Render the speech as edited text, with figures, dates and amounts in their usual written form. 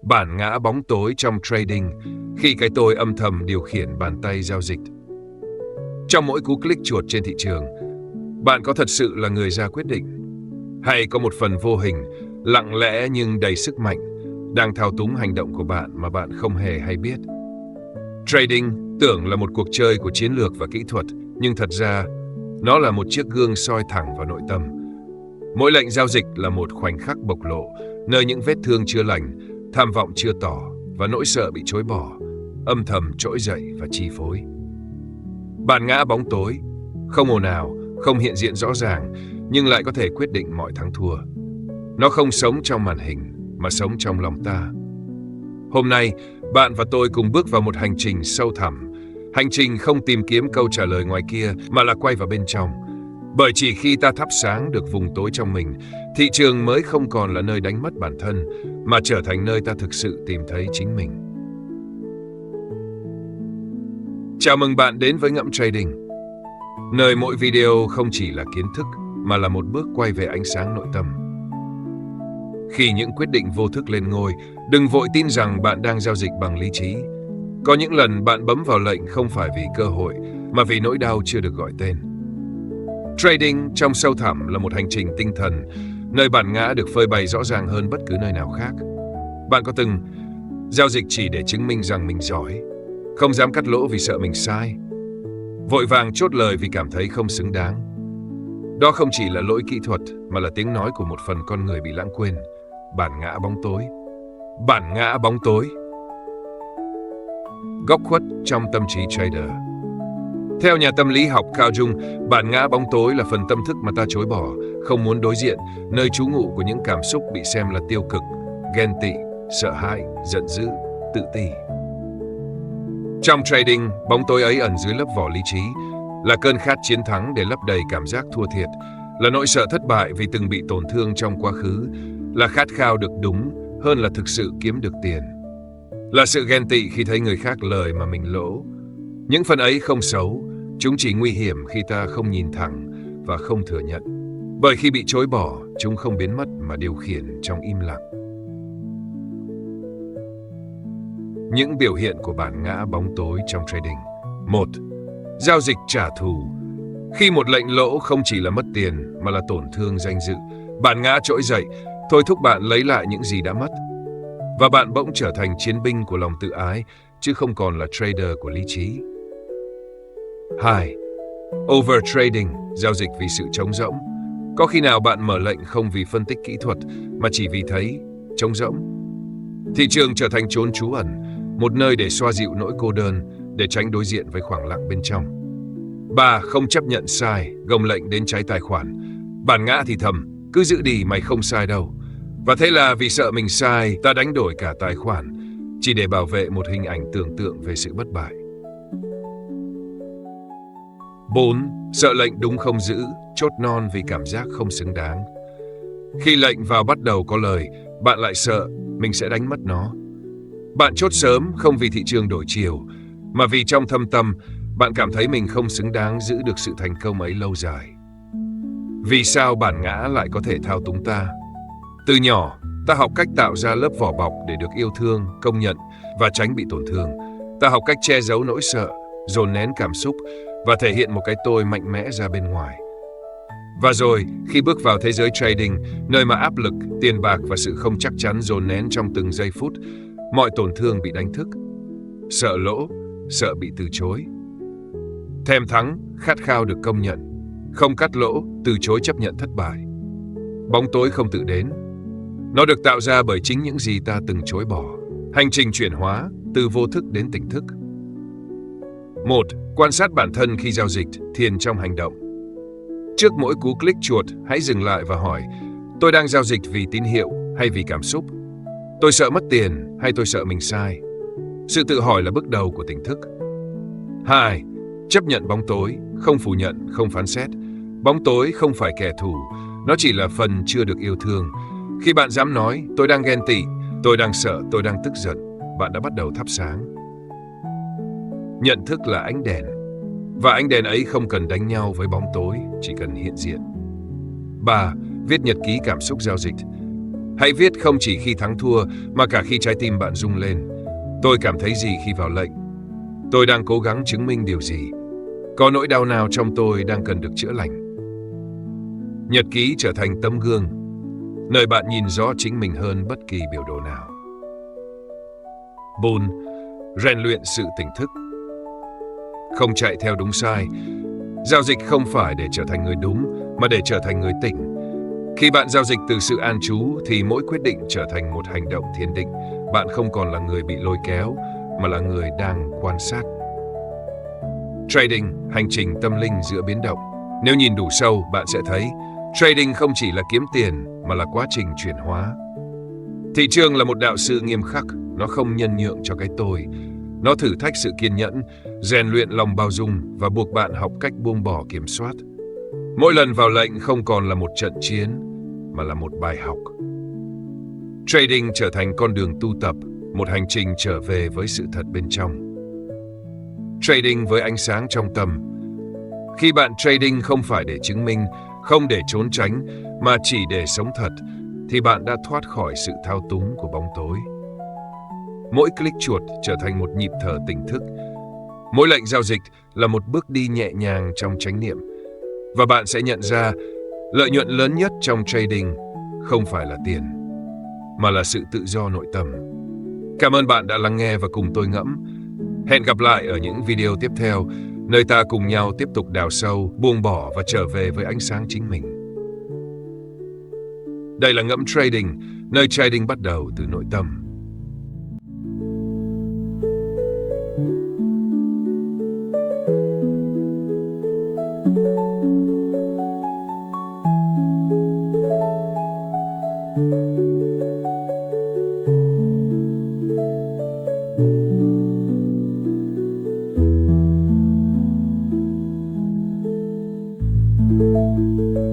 Bản ngã bóng tối trong trading, khi cái tôi âm thầm điều khiển bàn tay giao dịch. Trong mỗi cú click chuột trên thị trường, bạn có thật sự là người ra quyết định? Hay có một phần vô hình, lặng lẽ nhưng đầy sức mạnh, đang thao túng hành động của bạn mà bạn không hề hay biết? Trading tưởng là một cuộc chơi của chiến lược và kỹ thuật, nhưng thật ra nó là một chiếc gương soi thẳng vào nội tâm. Mỗi lệnh giao dịch là một khoảnh khắc bộc lộ, nơi những vết thương chưa lành, tham vọng chưa tỏ và nỗi sợ bị chối bỏ âm thầm trỗi dậy và chi phối. Bản ngã bóng tối, không ồn ào, không hiện diện rõ ràng, nhưng lại có thể quyết định mọi thắng thua. Nó không sống trong màn hình, mà sống trong lòng ta. Hôm nay, bạn và tôi cùng bước vào một hành trình sâu thẳm. Hành trình không tìm kiếm câu trả lời ngoài kia, mà là quay vào bên trong. Bởi chỉ khi ta thắp sáng được vùng tối trong mình, thị trường mới không còn là nơi đánh mất bản thân, mà trở thành nơi ta thực sự tìm thấy chính mình. Chào mừng bạn đến với Ngẫm Trading, nơi mỗi video không chỉ là kiến thức, mà là một bước quay về ánh sáng nội tâm. Khi những quyết định vô thức lên ngôi, đừng vội tin rằng bạn đang giao dịch bằng lý trí. Có những lần bạn bấm vào lệnh không phải vì cơ hội, mà vì nỗi đau chưa được gọi tên. Trading trong sâu thẳm là một hành trình tinh thần, nơi bản ngã được phơi bày rõ ràng hơn bất cứ nơi nào khác. Bạn có từng giao dịch chỉ để chứng minh rằng mình giỏi, không dám cắt lỗ vì sợ mình sai, vội vàng chốt lời vì cảm thấy không xứng đáng? Đó không chỉ là lỗi kỹ thuật, mà là tiếng nói của một phần con người bị lãng quên. Bản ngã bóng tối. Bản ngã bóng tối. Góc khuất trong tâm trí trader. Theo nhà tâm lý học Carl Jung, bản ngã bóng tối là phần tâm thức mà ta chối bỏ, không muốn đối diện, nơi trú ngụ của những cảm xúc bị xem là tiêu cực, ghen tị, sợ hãi, giận dữ, tự ti. Trong trading, bóng tối ấy ẩn dưới lớp vỏ lý trí, là cơn khát chiến thắng để lấp đầy cảm giác thua thiệt, là nỗi sợ thất bại vì từng bị tổn thương trong quá khứ, là khát khao được đúng hơn là thực sự kiếm được tiền, là sự ghen tị khi thấy người khác lời mà mình lỗ. Những phần ấy không xấu, chúng chỉ nguy hiểm khi ta không nhìn thẳng và không thừa nhận. Bởi khi bị chối bỏ, chúng không biến mất mà điều khiển trong im lặng. Những biểu hiện của bản ngã bóng tối trong trading. 1. Giao dịch trả thù. Khi một lệnh lỗ không chỉ là mất tiền mà là tổn thương danh dự, bản ngã trỗi dậy, thôi thúc bạn lấy lại những gì đã mất. Và bạn bỗng trở thành chiến binh của lòng tự ái, chứ không còn là trader của lý trí. 2. Overtrading, giao dịch vì sự trống rỗng. Có khi nào bạn mở lệnh không vì phân tích kỹ thuật, mà chỉ vì thấy trống rỗng? Thị trường trở thành chốn trú ẩn, một nơi để xoa dịu nỗi cô đơn, để tránh đối diện với khoảng lặng bên trong. 3. Không chấp nhận sai, gồng lệnh đến cháy tài khoản. Bản ngã thì thầm, cứ giữ đi, mày không sai đâu. Và thế là vì sợ mình sai, ta đánh đổi cả tài khoản, chỉ để bảo vệ một hình ảnh tưởng tượng về sự bất bại. 4. Sợ lệnh đúng không giữ, chốt non vì cảm giác không xứng đáng. Khi lệnh vào bắt đầu có lời, bạn lại sợ mình sẽ đánh mất nó. Bạn chốt sớm không vì thị trường đổi chiều, mà vì trong thâm tâm bạn cảm thấy mình không xứng đáng giữ được sự thành công ấy lâu dài. Vì sao bản ngã lại có thể thao túng ta? Từ nhỏ, ta học cách tạo ra lớp vỏ bọc để được yêu thương, công nhận và tránh bị tổn thương. Ta học cách che giấu nỗi sợ, dồn nén cảm xúc và thể hiện một cái tôi mạnh mẽ ra bên ngoài. Và rồi, khi bước vào thế giới trading, nơi mà áp lực, tiền bạc và sự không chắc chắn dồn nén trong từng giây phút, mọi tổn thương bị đánh thức. Sợ lỗ, sợ bị từ chối. Thèm thắng, khát khao được công nhận. Không cắt lỗ, từ chối chấp nhận thất bại. Bóng tối không tự đến. Nó được tạo ra bởi chính những gì ta từng chối bỏ. Hành trình chuyển hóa, từ vô thức đến tỉnh thức. 1. Quan sát bản thân khi giao dịch, thiền trong hành động. Trước mỗi cú click chuột, hãy dừng lại và hỏi, tôi đang giao dịch vì tín hiệu hay vì cảm xúc? Tôi sợ mất tiền hay tôi sợ mình sai? Sự tự hỏi là bước đầu của tỉnh thức. 2. Chấp nhận bóng tối, không phủ nhận, không phán xét. Bóng tối không phải kẻ thù, nó chỉ là phần chưa được yêu thương. Khi bạn dám nói, tôi đang ghen tị, tôi đang sợ, tôi đang tức giận, bạn đã bắt đầu thắp sáng. Nhận thức là ánh đèn, và ánh đèn ấy không cần đánh nhau với bóng tối, chỉ cần hiện diện. 3. Viết nhật ký cảm xúc giao dịch. Hãy viết không chỉ khi thắng thua mà cả khi trái tim bạn rung lên. Tôi cảm thấy gì khi vào lệnh? Tôi đang cố gắng chứng minh điều gì? Có nỗi đau nào trong tôi đang cần được chữa lành? Nhật ký trở thành tấm gương, nơi bạn nhìn rõ chính mình hơn bất kỳ biểu đồ nào. Bull, rèn luyện sự tỉnh thức. Không chạy theo đúng sai. Giao dịch không phải để trở thành người đúng, mà để trở thành người tỉnh. Khi bạn giao dịch từ sự an trú, thì mỗi quyết định trở thành một hành động thiền định. Bạn không còn là người bị lôi kéo, mà là người đang quan sát. Trading, hành trình tâm linh giữa biến động. Nếu nhìn đủ sâu, bạn sẽ thấy trading không chỉ là kiếm tiền, mà là quá trình chuyển hóa. Thị trường là một đạo sư nghiêm khắc, nó không nhân nhượng cho cái tôi. Nó thử thách sự kiên nhẫn, rèn luyện lòng bao dung và buộc bạn học cách buông bỏ kiểm soát. Mỗi lần vào lệnh không còn là một trận chiến, mà là một bài học. Trading trở thành con đường tu tập, một hành trình trở về với sự thật bên trong. Trading với ánh sáng trong tâm. Khi bạn trading không phải để chứng minh, không để trốn tránh, mà chỉ để sống thật, thì bạn đã thoát khỏi sự thao túng của bóng tối. Mỗi click chuột trở thành một nhịp thở tỉnh thức. Mỗi lệnh giao dịch là một bước đi nhẹ nhàng trong chánh niệm. Và bạn sẽ nhận ra, lợi nhuận lớn nhất trong trading không phải là tiền, mà là sự tự do nội tâm. Cảm ơn bạn đã lắng nghe và cùng tôi ngẫm. Hẹn gặp lại ở những video tiếp theo, nơi ta cùng nhau tiếp tục đào sâu, buông bỏ và trở về với ánh sáng chính mình. Đây là Ngẫm Trading, nơi trading bắt đầu từ nội tâm. Thank you.